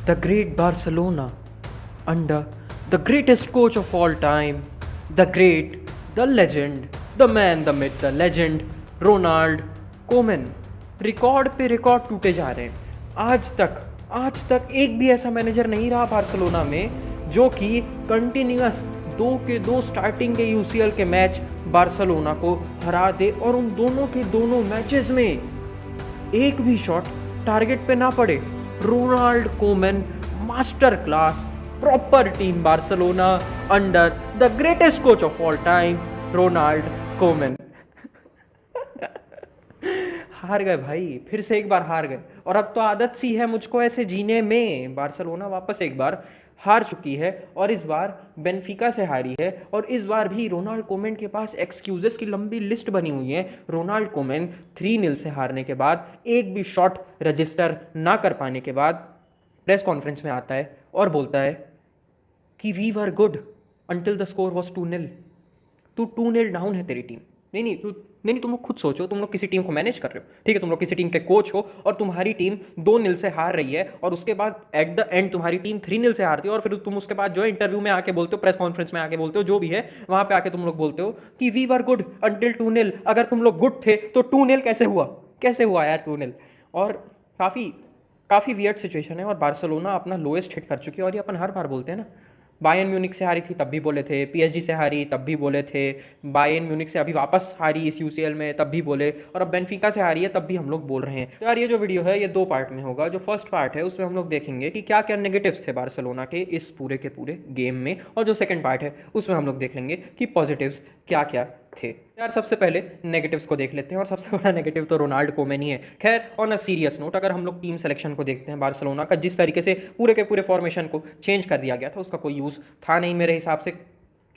The great Barcelona under the greatest coach of all time, the great, the legend, the man, the myth, the legend, Ronald Koeman. Record पे record टूटे जा रहे हैं। आज तक एक भी ऐसा मैनेजर नहीं रहा बार्सिलोना में जो कि कंटिन्यूअस दो के दो स्टार्टिंग के यूसीएल के मैच बार्सिलोना को हरा दे और उन दोनों के दोनों मैचेस में एक भी शॉट टारगेट पे ना पड़े। Ronald Koeman master class proper team Barcelona under the greatest coach of all time Ronald Koeman. हार गए भाई, फिर से एक बार हार गए और अब तो आदत सी है मुझको ऐसे जीने में। बार्सिलोना वापस एक बार हार चुकी है और इस बार बेनफिका से हारी है और इस बार भी रोनाल्ड कोमेन के पास एक्सक्यूजेस की लंबी लिस्ट बनी हुई है। रोनाल्ड कोमेन 3-0 से हारने के बाद, एक भी शॉट रजिस्टर ना कर पाने के बाद प्रेस कॉन्फ्रेंस में आता है और बोलता है कि we were good until the score was 2-0। तू 2-0 डाउन है तेरी टीम। नहीं, तुम लोग खुद सोचो, तुम लोग किसी टीम को मैनेज कर रहे हो, ठीक है, तुम लोग किसी टीम के कोच हो और तुम्हारी टीम 2-0 से हार रही है और उसके बाद एट द एंड तुम्हारी टीम 3-0 से हारती है और फिर तुम उसके बाद जो है इंटरव्यू में आके बोलते हो, प्रेस कॉन्फ्रेंस में आके बोलते हो, जो भी है वहां पे आके तुम लोग बोलते हो कि वी वर गुड अंटिल 2-0। अगर तुम लोग गुड थे तो 2-0 कैसे हुआ यार 2-0। और काफ़ी वियर्ड सिचुएशन है और बार्सिलोना अपना लोएस्ट हिट कर चुकी है और ये अपन हर बार बोलते हैं ना। बायर्न म्यूनिक से हारी थी तब भी बोले थे, पीएसजी से हारी तब भी बोले थे, बायर्न म्यूनिक से अभी वापस हारी इस यूसीएल में तब भी बोले, और अब बेनफिका से हारी है तब भी हम लोग बोल रहे हैं। तो यार ये जो वीडियो है ये 2 पार्ट में होगा। जो फर्स्ट पार्ट है उसमें हम लोग देखेंगे कि क्या क्या नेगेटिव्स थे बार्सिलोना के इस पूरे के पूरे गेम में, और जो सेकंड पार्ट है उसमें हम लोग देख लेंगे कि पॉजिटिव्स क्या क्या थे। यार सबसे पहले नेगेटिव्स को देख लेते हैं और सबसे बड़ा नेगेटिव तो रोनाल्ड कोमेन ही है। खैर ऑन अ सीरियस नोट, अगर हम लोग टीम सिलेक्शन को देखते हैं बार्सिलोना का, जिस तरीके से पूरे के पूरे फॉर्मेशन को चेंज कर दिया गया था उसका कोई यूज़ था नहीं मेरे हिसाब से।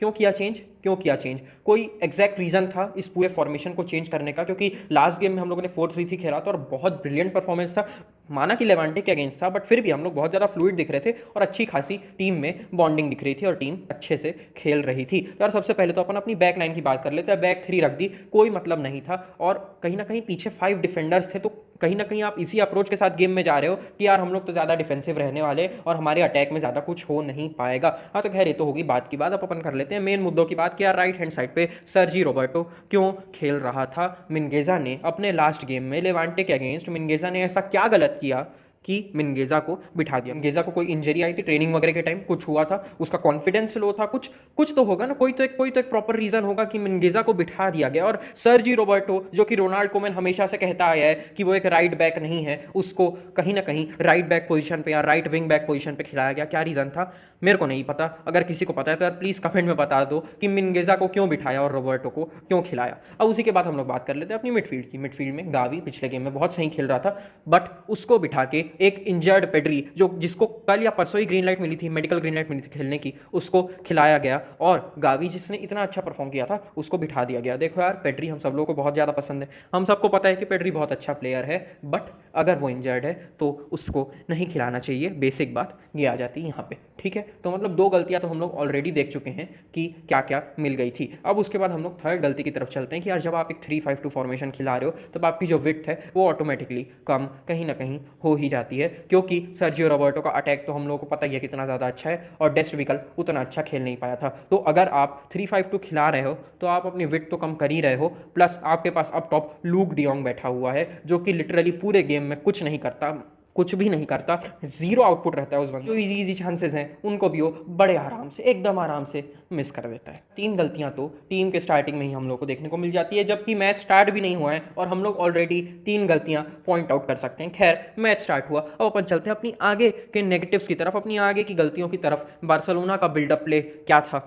क्यों किया चेंज? कोई एग्जैक्ट रीजन था इस पूरे फॉर्मेशन को चेंज करने का? क्योंकि लास्ट गेम में हम लोगों ने 4-3-3 खेला था और बहुत ब्रिलियंट परफॉर्मेंस था। माना कि लेवांटे के अगेंस्ट था, बट फिर भी हम लोग बहुत ज़्यादा फ्लूइड दिख रहे थे और अच्छी खासी टीम में बॉन्डिंग दिख रही थी और टीम अच्छे से खेल रही थी। तो यार सबसे पहले तो अपन अपनी बैक 9 की बात कर लेते हैं। बैक 3 रख दी, कोई मतलब नहीं था और कहीं ना कहीं पीछे 5 डिफेंडर्स थे, तो कहीं ना कहीं आप इसी अप्रोच के साथ गेम में जा रहे हो कि यार हम लोग तो ज़्यादा डिफेंसिव रहने वाले और हमारे अटैक में ज़्यादा कुछ हो नहीं पाएगा। हाँ तो खैर ये तो होगी बात की बात। अब अपन कर लेते हैं मेन मुद्दों की बात कि यार राइट हैंड साइड पे सर्जी रोबर्टो क्यों खेल रहा था। मिनगेजा ने अपने लास्ट गेम में लेवांटे के अगेंस्ट मिनगेजा ने ऐसा क्या गलत किया कि मिनगेजा को बिठा दिया? मिनगेजा को कोई इंजरी आई थी ट्रेनिंग वगैरह के टाइम, कुछ हुआ था, उसका कॉन्फिडेंस लो था, कुछ तो होगा ना, कोई तो एक प्रॉपर रीजन होगा कि मिनगेजा को बिठा दिया गया। और सर्जी रोबर्टो जो कि रोनाल्ड कोमन हमेशा से कहता आया है कि वो एक राइट बैक नहीं है, उसको कहीं ना कहीं राइट बैक पोजीशन पे या राइट विंग बैक पोजीशन पे खिलाया गया। क्या रीजन था मेरे को नहीं पता, अगर किसी को पता है तो यार प्लीज कमेंट में बता दो कि मिनगेजा को क्यों बिठाया और रोबर्टो को क्यों खिलाया। अब उसी के बाद हम लोग बात कर लेते हैं अपनी मिडफील्ड की। मिडफील्ड में गावी पिछले गेम में बहुत सही खेल रहा था, बट उसको बिठा के एक इंजर्ड पेड्री जिसको कल या परसों ही ग्रीन लाइट मिली थी, मेडिकल ग्रीन लाइट मिली थी खेलने की, उसको खिलाया गया और गावी जिसने इतना अच्छा परफॉर्म किया था उसको बिठा दिया गया। देखो यार पेड्री हम सब लोगों को बहुत ज़्यादा पसंद है, हम सबको पता है कि पेड्री बहुत अच्छा प्लेयर है, बट अगर वो इंजर्ड है तो उसको नहीं खिलाना चाहिए। बेसिक बात ये आ जाती है यहाँ पे, ठीक है। तो मतलब 2 गलतियां तो हम लोग ऑलरेडी देख चुके हैं कि क्या क्या मिल गई थी। अब उसके बाद हम लोग थर्ड गलती की तरफ चलते हैं कि यार जब आप एक 3-5-2 फॉर्मेशन खिला रहे हो तब आपकी जो विड्थ है वो ऑटोमेटिकली कम कहीं ना कहीं हो ही जाती है, क्योंकि सर्जियो रोबर्टो का अटैक तो हम लोगों को पता ही है कितना ज़्यादा अच्छा है और डेस्ट विकल उतना अच्छा खेल नहीं पाया था। तो अगर आप 3-5-2 खिला रहे हो तो आप अपनी विड्थ तो कम कर ही रहे हो, प्लस आपके पास अब टॉप लूक डियोंग बैठा हुआ है जो कि लिटरली पूरे गेम में कुछ नहीं करता, कुछ भी नहीं करता, जीरो आउटपुट रहता है उस बंदे। जो इजी चांसेस हैं उनको भी वो बड़े आराम से, एकदम आराम से मिस कर देता है। 3 गलतियां तो टीम के स्टार्टिंग में ही हम लोग को देखने को मिल जाती है, जबकि मैच स्टार्ट भी नहीं हुआ है और हम लोग ऑलरेडी 3 गलतियां पॉइंट आउट कर सकते हैं। खैर मैच स्टार्ट हुआ, अब अपन चलते हैं अपनी आगे के नेगेटिव्स की तरफ, अपनी आगे की गलतियों की तरफ। बार्सिलोना का बिल्डअप प्ले क्या था?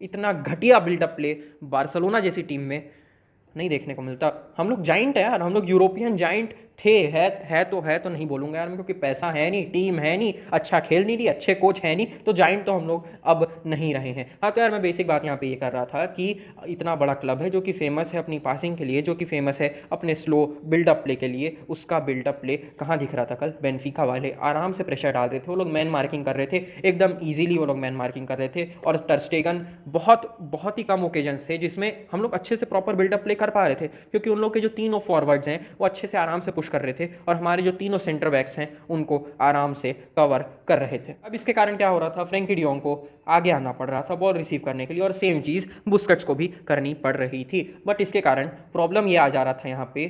इतना घटिया बिल्डअप प्ले बार्सिलोना जैसी टीम में नहीं देखने को मिलता। हम लोग जाइंट है यार, हम लोग यूरोपियन जाइंट थे, है तो नहीं बोलूंगा यार मैं, क्योंकि पैसा है नहीं, टीम है नहीं, अच्छा खेल नहीं रही, अच्छे कोच है नहीं, तो जाइंट तो हम लोग अब नहीं रहे हैं। हाँ तो यार मैं बेसिक बात यहाँ पे ये कर रहा था कि इतना बड़ा क्लब है जो कि फेमस है अपनी पासिंग के लिए, जो कि फेमस है अपने स्लो बिल्डअप प्ले के लिए, उसका बिल्डअप प्ले कहाँ दिख रहा था कल? बेनफिका वाले आराम से प्रेशर डाल रहे थे, वो लोग मैन मार्किंग कर रहे थे, एकदम ईजिली वो लोग मैन मार्किंग कर रहे थे। और टर स्टेगन बहुत ही कम ओकेजन थे जिसमें हम लोग अच्छे से प्रॉपर बिल्डअप प्ले कर पा रहे थे, क्योंकि उन लोग के जो 3 फॉरवर्ड्स हैं वो अच्छे से आराम से पुश कर रहे थे और हमारे जो तीनों सेंटर बैक्स हैं उनको आराम से कवर कर रहे थे। अब इसके कारण क्या हो रहा था, फ्रैंकी डियोंग को आगे आना पड़ रहा था बॉल रिसीव करने के लिए और सेम चीज़ बुस्केट्स को भी करनी पड़ रही थी। बट इसके कारण प्रॉब्लम ये आ जा रहा था यहाँ पे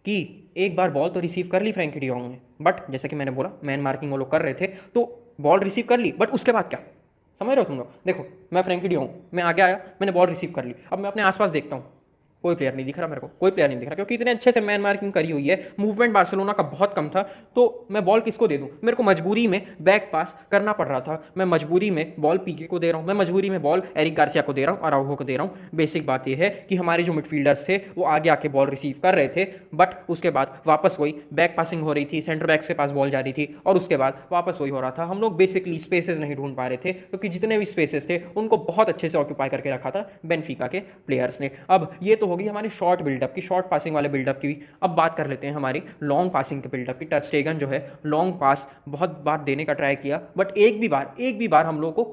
कि एक बार बॉल तो रिसीव कर ली फ्रैंकी डियोंग ने, बट जैसे कि मैंने बोला मैन मार्किंग वो लोग कर रहे थे तो बॉल रिसीव कर ली, बट उसके बाद क्या, समझ रहे हो तुम लोग। देखो मैं फ्रैंकी डियोंग, मैं आगे आया, मैंने बॉल रिसीव कर ली, अब मैं अपने आसपास देखता हूँ, कोई प्लेयर नहीं दिख रहा मेरे को, कोई प्लेयर नहीं दिख रहा, क्योंकि इतने अच्छे से मैन मार्किंग करी हुई है, मूवमेंट बार्सिलोना का बहुत कम था, तो मैं बॉल किसको दे दूं। मेरे को मजबूरी में बैक पास करना पड़ रहा था, मैं मजबूरी में बॉल पीके को दे रहा हूं, मैं मजबूरी में बॉल एरिक गार्सिया को दे रहा हूं, अराउहो को दे रहा हूं। बेसिक बात यह है कि हमारे जो मिडफील्डर्स थे वो आगे आके बॉल रिसीव कर रहे थे, बट उसके बाद वापस वही बैक पासिंग हो रही थी, सेंटर बैक्स के पास बॉल जा रही थी और उसके बाद वापस वही हो रहा था। हम लोग बेसिकली स्पेसेस नहीं ढूंढ पा रहे थे, क्योंकि जितने भी स्पेसेस थे उनको बहुत अच्छे से ऑक्यूपाई करके रखा था बेनफिका के प्लेयर्स ने। अब ये तो होगी हमारी शॉर्ट बिल्डअप की, शॉर्ट पासिंग वाले बिल्डअप की। अब बात कर लेते हैं हमारी लॉन्ग पासिंग के बिल्डअप की। टर स्टेगन जो है लॉन्ग पास बहुत बार देने का ट्राई किया, बट एक भी बार हम लोग को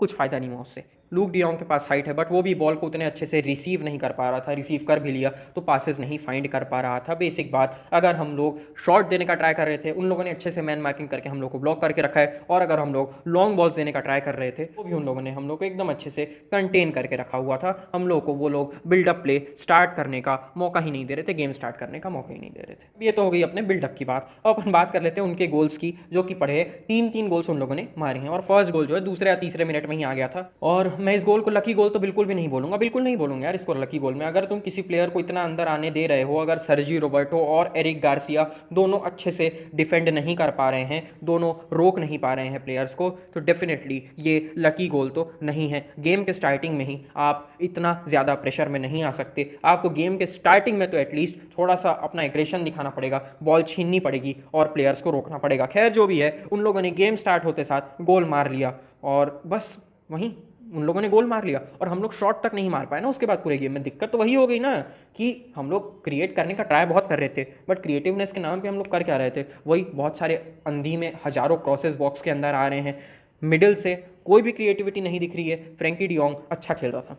कुछ फायदा नहीं हुआ उससे। लूक डियोंग के पास हाइट है, बट वो भी बॉल को उतने अच्छे से रिसीव नहीं कर पा रहा था, रिसीव कर भी लिया तो पासेस नहीं फाइंड कर पा रहा था। बेसिक बात, अगर हम लोग शॉर्ट देने का ट्राई कर रहे थे, उन लोगों ने अच्छे से मैन मार्किंग करके हम लोग को ब्लॉक करके रखा है, और अगर हम लोग लॉन्ग बॉल्स देने का ट्राई कर रहे थे तो भी उन लोगों ने हम लोग को एकदम अच्छे से कंटेन करके रखा हुआ था। हम लोग को वो लोग बिल्डअप प्ले स्टार्ट करने का मौका ही नहीं दे रहे थे, गेम स्टार्ट करने का मौका ही नहीं दे रहे थे। ये तो हो गई अपने बिल्डअप की बात। अब अपन बात कर लेते हैं उनके गोल्स की, जो कि पड़े 3-3 गोल्स उन लोगों ने मारे हैं, और फर्स्ट गोल जो है दूसरे या तीसरे मिनट में ही आ गया था। और मैं इस गोल को लकी गोल तो बिल्कुल भी नहीं बोलूंगा, बिल्कुल नहीं बोलूंगा यार इसको लकी गोल में। अगर तुम किसी प्लेयर को इतना अंदर आने दे रहे हो, अगर सर्जी रोबर्टो और एरिक गार्सिया दोनों अच्छे से डिफेंड नहीं कर पा रहे हैं, दोनों रोक नहीं पा रहे हैं प्लेयर्स को, तो डेफिनेटली ये लकी गोल तो नहीं है। गेम के स्टार्टिंग में ही आप इतना ज़्यादा प्रेशर में नहीं आ सकते, आपको गेम के स्टार्टिंग में तो एटलीस्ट थोड़ा सा अपना एग्रेशन दिखाना पड़ेगा, बॉल छीननी पड़ेगी और प्लेयर्स को रोकना पड़ेगा। खैर जो भी है, उन लोगों ने गेम स्टार्ट होते साथ गोल मार लिया और बस वहीं उन लोगों ने गोल मार लिया और हम लोग शॉट तक नहीं मार पाए ना उसके बाद पूरे गेम में। दिक्कत तो वही हो गई ना कि हम लोग क्रिएट करने का ट्राई बहुत कर रहे थे, बट क्रिएटिवनेस के नाम पे हम लोग कर क्या रहे थे, वही बहुत सारे अंधी में हजारों क्रॉसेस बॉक्स के अंदर आ रहे हैं, मिडिल से कोई भी क्रिएटिविटी नहीं दिख रही है। फ्रैंकी डियोंग अच्छा खेल रहा था,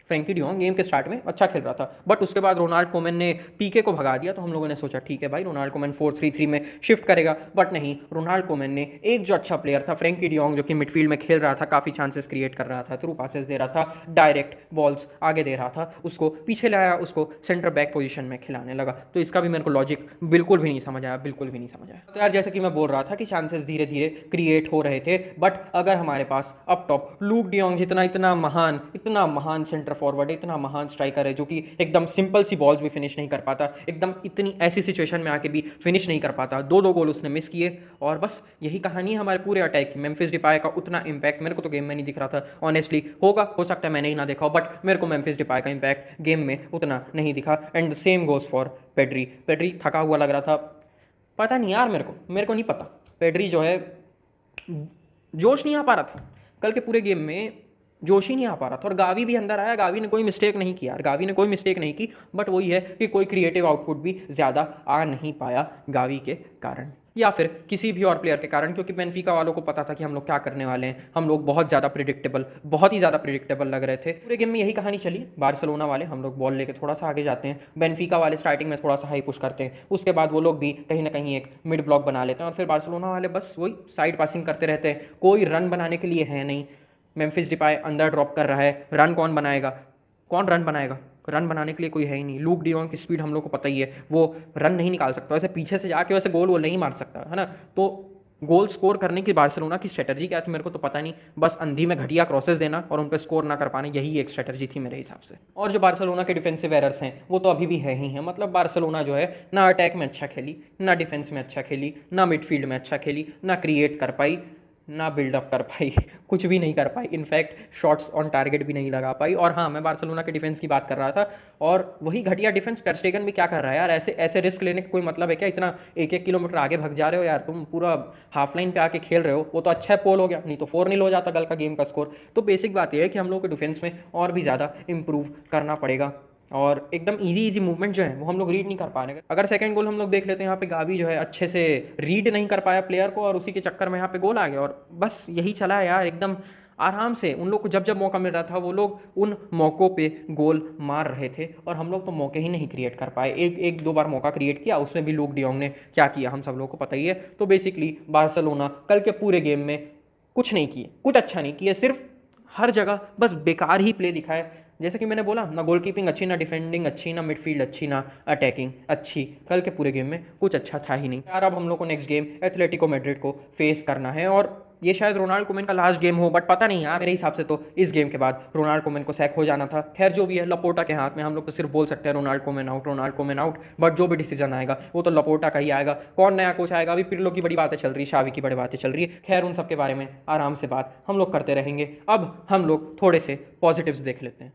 फ्रैंकी डियोंग गेम के स्टार्ट में अच्छा खेल रहा था, बट उसके बाद रोनाल्ड कोमन ने पीके को भगा दिया, तो हम लोगों ने सोचा ठीक है भाई रोनाल्ड कोमन 4-3-3 में शिफ्ट करेगा, बट नहीं, रोनाल्ड कोमन ने एक जो अच्छा प्लेयर था फ्रैंकी डियोंग, जो कि मिडफील्ड में खेल रहा था, काफ़ी चांसेस क्रिएट कर रहा था, थ्रू पासेस दे रहा था, डायरेक्ट बॉल्स आगे दे रहा था, उसको पीछे लाया, उसको सेंटर बैक पोजीशन में खिलाने लगा। तो इसका भी मेरे को लॉजिक बिल्कुल भी नहीं समझ आया, बिल्कुल भी नहीं समझ आया। तो यार जैसे कि मैं बोल रहा था कि चांसेस धीरे धीरे क्रिएट हो रहे थे, बट अगर हमारे पास अप टॉप लूक डियोंग जितना इतना महान सेंटर फॉरवर्ड, इतना महान स्ट्राइकर है, जो कि एकदम सिंपल सी बॉल्स भी फिनिश नहीं कर पाता, एकदम इतनी ऐसी सिचुएशन में आके भी फिनिश नहीं कर पाता, दो गोल उसने मिस किए, और बस यही कहानी है हमारे पूरे अटैक की। मेम्फिस डिपाई का उतना इंपैक्ट मेरे को तो गेम में नहीं दिख रहा था ऑनेस्टली, हो सकता है मैंने ही ना देखा हो, बट मेरे को मेम्फिस डिपाई का इंपैक्ट गेम में उतना नहीं दिखा। And the same goes for Pedri थका हुआ लग रहा था, पता नहीं यार, मेरे को नहीं पता, पेड्री जो है जोश नहीं आ पा रहा था कल के पूरे गेम में, जोश ही नहीं आ पा रहा था। और गावी भी अंदर आया, गावी ने कोई मिस्टेक नहीं किया यार, गावी ने कोई मिस्टेक नहीं की, बट वही है कि कोई क्रिएटिव आउटपुट भी ज़्यादा आ नहीं पाया गावी के कारण, या फिर किसी भी और प्लेयर के कारण, क्योंकि बेनफिका वालों को पता था कि हम लोग क्या करने वाले हैं। हम लोग बहुत ही ज़्यादा प्रिडिक्टेबल लग रहे थे। पूरे गेम में यही कहानी चली, बार्सिलोना वाले हम लोग बॉल लेके थोड़ा सा आगे जाते हैं, बेनफिका वाले स्टार्टिंग में थोड़ा सा हाई पुश करते हैं, उसके बाद वो लोग भी कहीं ना कहीं एक मिड ब्लॉक बना लेते हैं, और फिर बार्सिलोना वाले बस वही साइड पासिंग करते रहते हैं, कोई रन बनाने के लिए है नहीं। मेम्फिस डिपाई अंदर ड्रॉप कर रहा है, रन कौन बनाएगा, रन बनाने के लिए कोई है ही नहीं। लूक डियोंग की स्पीड हम लोग को पता ही है, वो रन नहीं निकाल सकता, वैसे पीछे से जाके वैसे गोल वो नहीं मार सकता है ना। तो गोल स्कोर करने की बार्सिलोना की स्ट्रेटजी क्या थी मेरे को तो पता नहीं, बस अंधी में घटिया क्रॉसेस देना और उन पर स्कोर ना कर पाने, यही एक स्ट्रेटजी थी मेरे हिसाब से। और जो बार्सिलोना के डिफेंसिव एरर्स हैं वो तो अभी भी है ही हैं, मतलब बार्सिलोना जो है ना अटैक में अच्छा खेली, ना डिफेंस में अच्छा खेली, ना मिडफील्ड में अच्छा खेली, ना क्रिएट कर पाई, ना बिल्डअप कर पाई, कुछ भी नहीं कर पाई, इनफैक्ट शॉट्स ऑन टारगेट भी नहीं लगा पाई। और हाँ, मैं बार्सिलोना के डिफेंस की बात कर रहा था, और वही घटिया डिफेंस टर स्टेगन भी क्या कर रहा है यार, ऐसे रिस्क लेने का कोई मतलब है क्या, इतना 1-1 किलोमीटर आगे भाग जा रहे हो यार, तुम पूरा हाफ लाइन पे आके खेल रहे हो, वो तो अच्छा है पोल हो गया, नहीं तो 4-0 हो जाता कल का गेम का स्कोर। तो बेसिक बात यह है कि हम लोग को डिफेंस में और भी ज़्यादा इंप्रूव करना पड़ेगा, और एकदम इजी मूवमेंट जो है वो हम लोग रीड नहीं कर पा रहे। अगर सेकंड गोल हम लोग देख लेते हैं, यहाँ पे गावी जो है अच्छे से रीड नहीं कर पाया प्लेयर को, और उसी के चक्कर में यहाँ पे गोल आ गया, और बस यही चला है यार, एकदम आराम से उन लोग को जब जब मौका मिल रहा था वो लोग उन मौक़ों पे गोल मार रहे थे और हम लोग तो मौके ही नहीं क्रिएट कर पाए। एक दो बार मौका क्रिएट किया, उसमें भी लूक डियोंग ने क्या किया हम सब लोगों को पता ही है। तो बेसिकली बार्सिलोना कल के पूरे गेम में कुछ नहीं किए, कुछ अच्छा नहीं किया, सिर्फ हर जगह बस बेकार ही प्ले दिखाए। जैसे कि मैंने बोला ना, गोलकीपिंग अच्छी, ना डिफेंडिंग अच्छी, ना मिडफील्ड अच्छी, ना अटैकिंग अच्छी। कल के पूरे गेम में कुछ अच्छा था ही नहीं यार। अब हम लोग को नेक्स्ट गेम एथलेटिको मैड्रिड को फेस करना है और ये शायद रोनाल्ड कोमेन का लास्ट गेम हो, बट पता नहीं यार, मेरे हिसाब से तो इस गेम के बाद रोनाल्ड कोमेन को सैक हो जाना था। खैर जो भी है, लपोर्टा के हाथ में, हम लोग तो सिर्फ बोल सकते हैं Ronald Koeman out, Ronald Koeman out, but जो भी डिसीजन आएगा वो तो लपोर्टा का ही आएगा। कौन नया कोच आएगा, अभी पिर्लो की बड़ी बातें चल रही है, शावी की बड़ी बातें चल रही है। खैर उन सब के बारे में आराम से बात हम लोग करते रहेंगे। अब हम लोग थोड़े से पॉजिटिव्स देख लेते हैं।